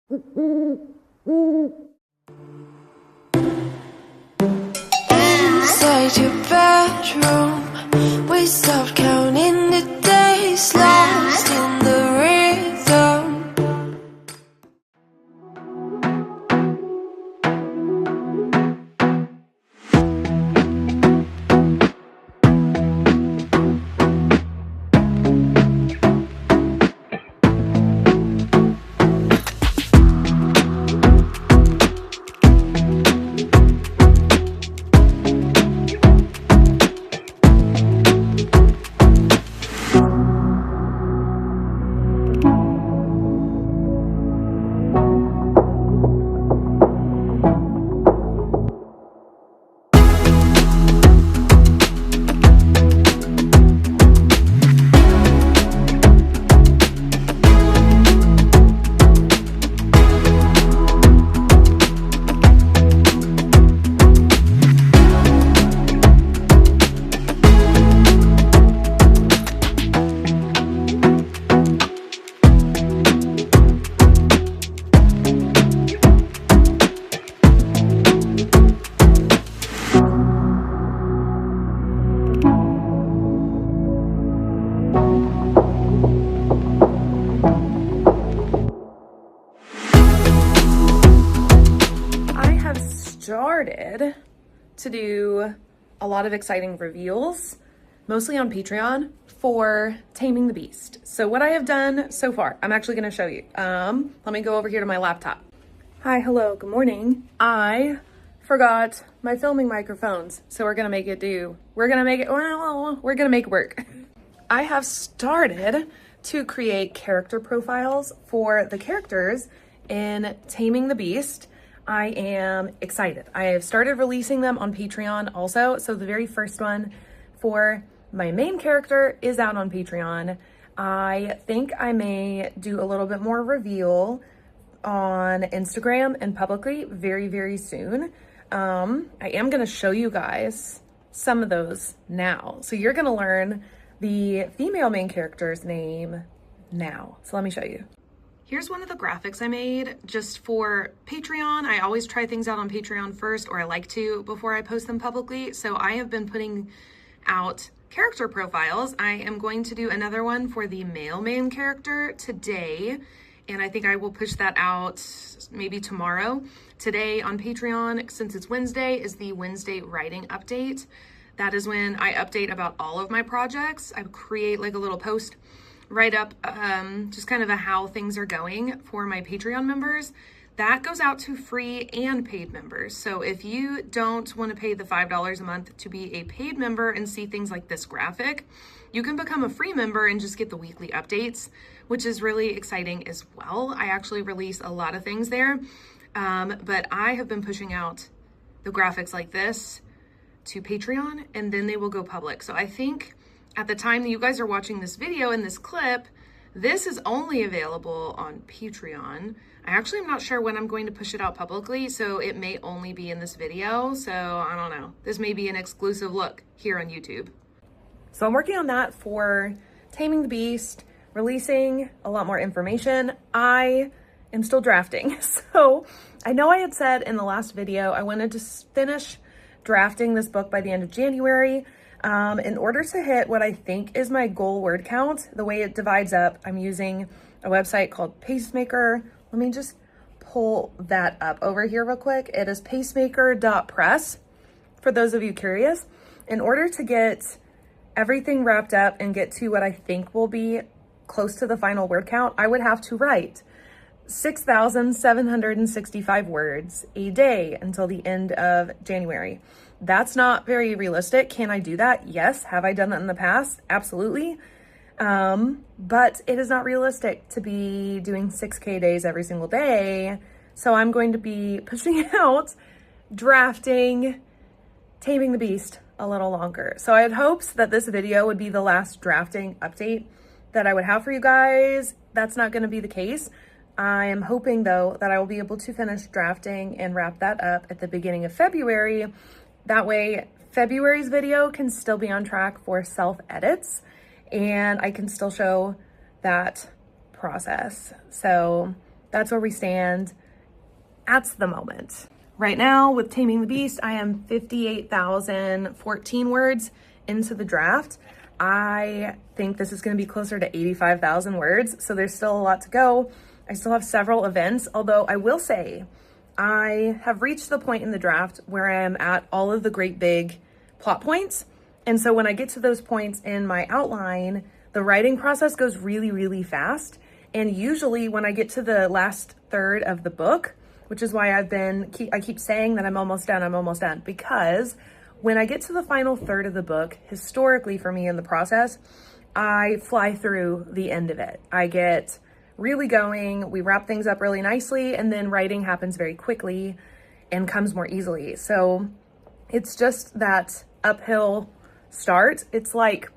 Inside your bedroom, we stopped counting the days, lost in the rhythm. Started to do a lot of exciting reveals, mostly on Patreon, for Taming the Beast. So what I have done so far, I'm actually going to show you. Let me go over here to my laptop. Hi, hello, good morning. I forgot my filming microphones, so we're gonna make it work. I have started to create character profiles for the characters in Taming the Beast. I am excited. I have started releasing them on Patreon also. So the very first one for my main character is out on Patreon. I think I may do a little bit more reveal on Instagram and publicly very, very soon. I am going to show you guys some of those now. So you're going to learn the female main character's name now. So let me show you. Here's one of the graphics I made just for Patreon. I always try things out on Patreon first, or I like to before I post them publicly. So I have been putting out character profiles. I am going to do another one for the male main character today, and I think I will push that out maybe tomorrow. Today on Patreon, since it's Wednesday, is the Wednesday writing update. That is when I update about all of my projects. I create like a little post, write up just kind of how things are going for my Patreon members. That goes out to free and paid members. So if you don't want to pay the $5 a month to be a paid member and see things like this graphic, you can become a free member and just get the weekly updates, which is really exciting as well. I actually release a lot of things there, but I have been pushing out the graphics like this to Patreon, and then they will go public. So I think at the time that you guys are watching this video and this clip, this is only available on Patreon. I actually am not sure when I'm going to push it out publicly, so it may only be in this video. So I don't know. This may be an exclusive look here on YouTube. So I'm working on that for Taming the Beast, releasing a lot more information. I am still drafting. So I know I had said in the last video, I wanted to finish drafting this book by the end of January. In order to hit what I think is my goal word count, the way it divides up, I'm using a website called Pacemaker. Let me just pull that up over here real quick. It is pacemaker.press for those of you curious. In order to get everything wrapped up and get to what I think will be close to the final word count, I would have to write 6,765 words a day until the end of January. That's not very realistic. Can I do that? Yes. Have I done that in the past? Absolutely. But it is not realistic to be doing 6K days every single day. So I'm going to be pushing out drafting Taming the Beast a little longer. So I had hopes that this video would be the last drafting update that I would have for you guys. That's not going to be the case. I am hoping though that I will be able to finish drafting and wrap that up at the beginning of February. That way February's video can still be on track for self-edits and I can still show that process. So that's where we stand at the moment. Right now with Taming the Beast, I am 58,014 words into the draft. I think this is going to be closer to 85,000 words, so there's still a lot to go. I still have several events, although I will say I have reached the point in the draft where I am at all of the great big plot points. And so when I get to those points in my outline, the writing process goes really, really fast. And usually when I get to the last third of the book, which is why I keep saying that I'm almost done, because when I get to the final third of the book, historically for me in the process, I fly through the end of it. I get really going, we wrap things up really nicely, and then writing happens very quickly and comes more easily. So it's just that uphill start. It's like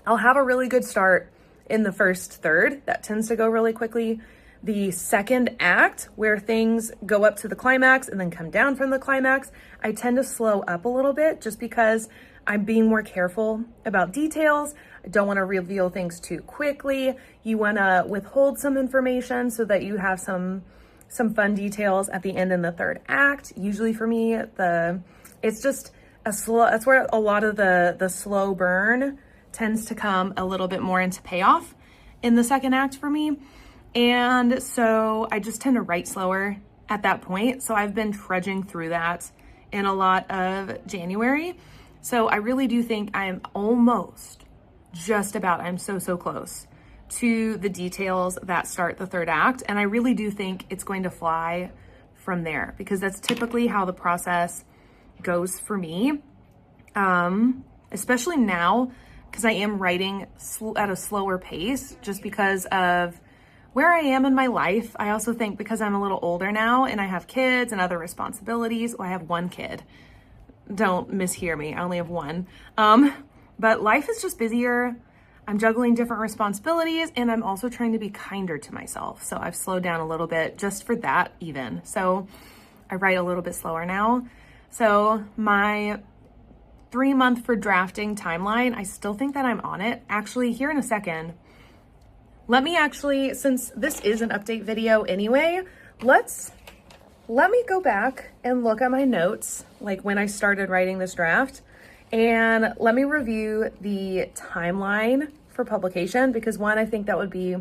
I'll have a really good start in the first third. That tends to go really quickly. The second act, where things go up to the climax and then come down from the climax, I tend to slow up a little bit just because I'm being more careful about details. I don't want to reveal things too quickly. You want to withhold some information so that you have some fun details at the end in the third act. Usually for me, it's just that's where a lot of the slow burn tends to come a little bit more into payoff in the second act for me. And so I just tend to write slower at that point. So I've been trudging through that in a lot of January. So I really do think I'm almost I'm so close to the details that start the third act. And I really do think it's going to fly from there, because that's typically how the process goes for me. Especially now, because I am writing at a slower pace just because of where I am in my life. I also think because I'm a little older now and I have kids and other responsibilities. Well, I have one kid. Don't mishear me. I only have one. But life is just busier. I'm juggling different responsibilities, and I'm also trying to be kinder to myself. So I've slowed down a little bit just for that even. So I write a little bit slower now. So my 3-month for drafting timeline, I still think that I'm on it. Actually, here in a second, let me since this is an update video anyway, let me go back and look at my notes, like when I started writing this draft, and let me review the timeline for publication, because one, I think that would be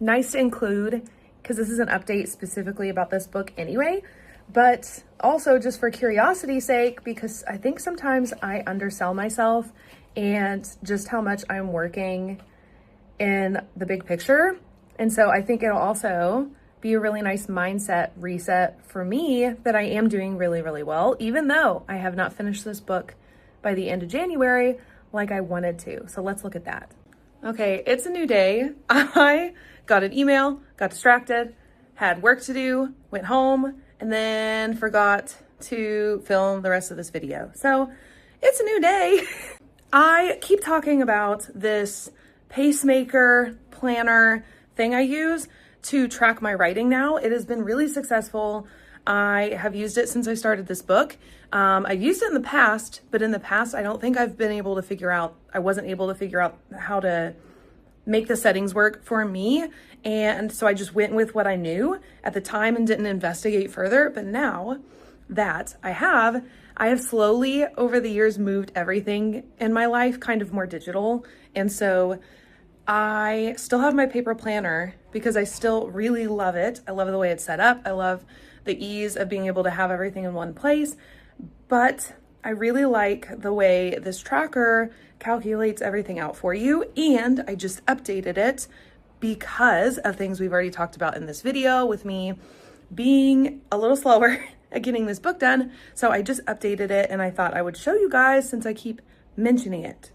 nice to include, because this is an update specifically about this book anyway, but also just for curiosity's sake, because I think sometimes I undersell myself and just how much I'm working in the big picture. And so I think it'll also be a really nice mindset reset for me that I am doing really, really well, even though I have not finished this book by the end of January like I wanted to. So let's look at that. Okay, it's a new day. I got an email, got distracted, had work to do, went home, and then forgot to film the rest of this video. So it's a new day. I keep talking about this pacemaker planner thing I use to track my writing now. It has been really successful. I have used it since I started this book. I've used it in the past, but in the past, I don't think I wasn't able to figure out how to make the settings work for me. And so I just went with what I knew at the time and didn't investigate further. But now that I have slowly over the years moved everything in my life kind of more digital. And so I still have my paper planner because I still really love it. I love the way it's set up. I love the ease of being able to have everything in one place. But I really like the way this tracker calculates everything out for you. And I just updated it because of things we've already talked about in this video with me being a little slower at getting this book done. So I just updated it and I thought I would show you guys since I keep mentioning it.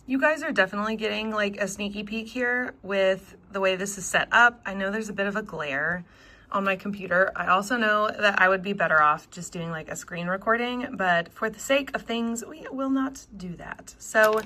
You guys are definitely getting like a sneaky peek here with the way this is set up. I know there's a bit of a glare on my computer. I also know that I would be better off just doing like a screen recording, but for the sake of things, we will not do that. So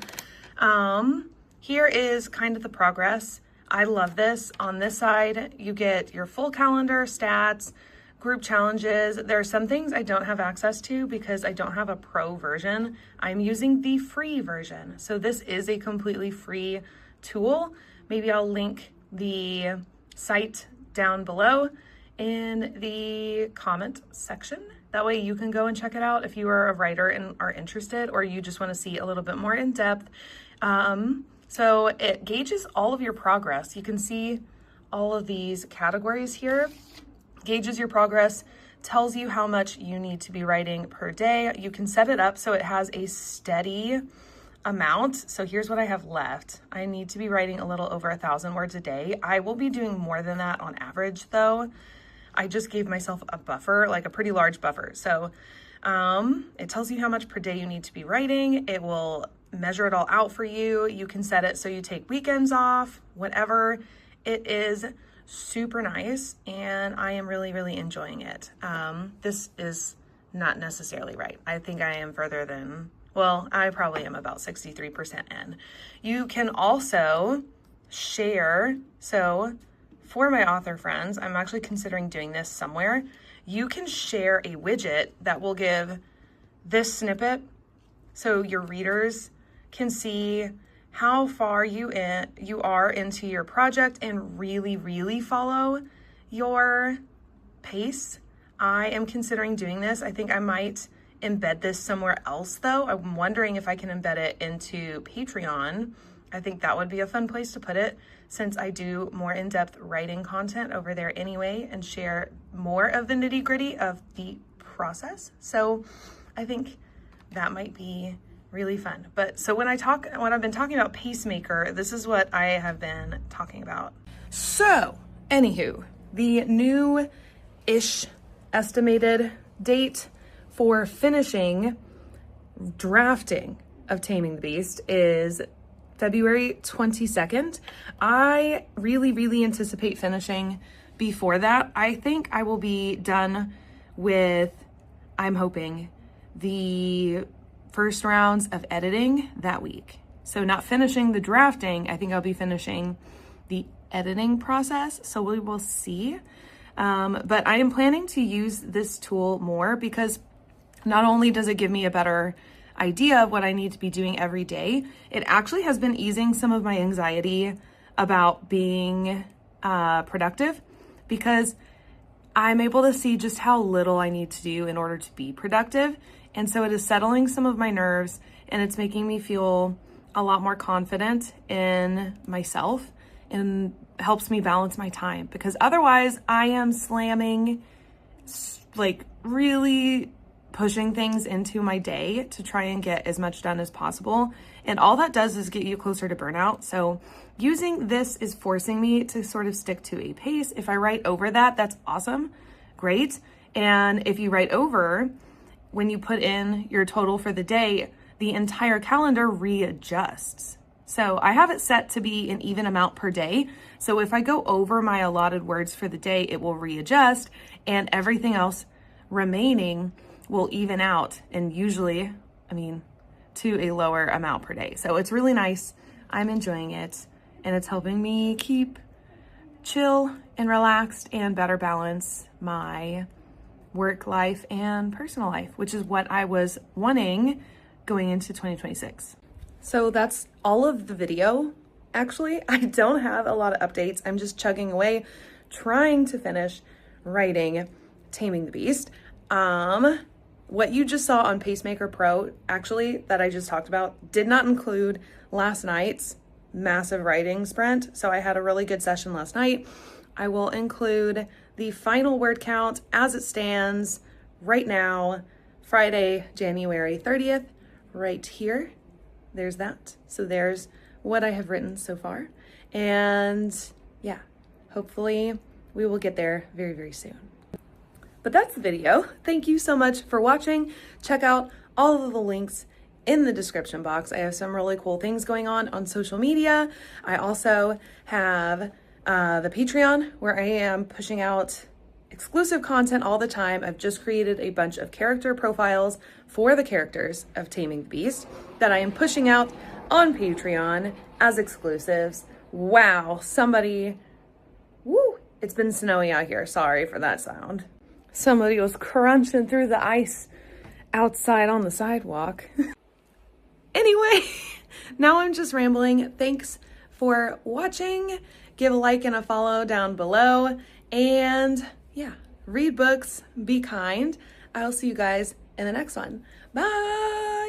here is kind of the progress. I love this. On this side, you get your full calendar, stats, group challenges. There are some things I don't have access to because I don't have a pro version. I'm using the free version. So this is a completely free tool. Maybe I'll link the site down below in the comment section. That way you can go and check it out if you are a writer and are interested, or you just want to see a little bit more in depth. So it gauges all of your progress. You can see all of these categories here. Gauges your progress, tells you how much you need to be writing per day. You can set it up so it has a steady amount. So here's what I have left. I need to be writing a little over 1,000 words a day. I will be doing more than that on average though. I just gave myself a buffer, like a pretty large buffer. So it tells you how much per day you need to be writing. It will measure it all out for you. You can set it so you take weekends off, whatever. It is super nice and I am really, really enjoying it. This is not necessarily right. I think I am further than, well, I probably am about 63% in. You can also share. So for my author friends, I'm actually considering doing this somewhere. You can share a widget that will give this snippet so your readers can see how far you are into your project and really, really follow your pace. I am considering doing this. I think I might embed this somewhere else though. I'm wondering if I can embed it into Patreon. I think that would be a fun place to put it since I do more in-depth writing content over there anyway and share more of the nitty-gritty of the process. So I think that might be really fun. But so when I've been talking about Pacemaker, this is what I have been talking about. So anywho, the new-ish estimated date for finishing drafting of Taming the Beast is February 22nd. I really, really anticipate finishing before that. I think I will be done with, I'm hoping, the first rounds of editing that week. So not finishing the drafting, I think I'll be finishing the editing process. So we will see. But I am planning to use this tool more because not only does it give me a better idea of what I need to be doing every day, it actually has been easing some of my anxiety about being productive because I'm able to see just how little I need to do in order to be productive. And so it is settling some of my nerves and it's making me feel a lot more confident in myself and helps me balance my time because otherwise I am slamming, like really pushing things into my day to try and get as much done as possible. And all that does is get you closer to burnout. So using this is forcing me to sort of stick to a pace. If I write over that, that's awesome. Great. And if you write over, when you put in your total for the day, the entire calendar readjusts. So I have it set to be an even amount per day. So if I go over my allotted words for the day, it will readjust and everything else remaining will even out and usually, to a lower amount per day. So it's really nice. I'm enjoying it and it's helping me keep chill and relaxed and better balance my work life and personal life, which is what I was wanting going into 2026. So that's all of the video. Actually, I don't have a lot of updates. I'm just chugging away, trying to finish writing Taming the Beast. What you just saw on Pacemaker Pro, actually, that I just talked about, did not include last night's massive writing sprint. So I had a really good session last night. I will include the final word count as it stands right now, Friday, January 30th, right here. There's that. So there's what I have written so far. And yeah, hopefully we will get there very, very soon. But that's the video. Thank you so much for watching. Check out all of the links in the description box. I have some really cool things going on social media. I also have the Patreon where I am pushing out exclusive content all the time. I've just created a bunch of character profiles for the characters of Taming the Beast that I am pushing out on Patreon as exclusives. Wow, it's been snowy out here. Sorry for that sound. Somebody was crunching through the ice outside on the sidewalk. Anyway, now I'm just rambling. Thanks for watching. Give a like and a follow down below. And yeah, read books, be kind. I'll see you guys in the next one. Bye.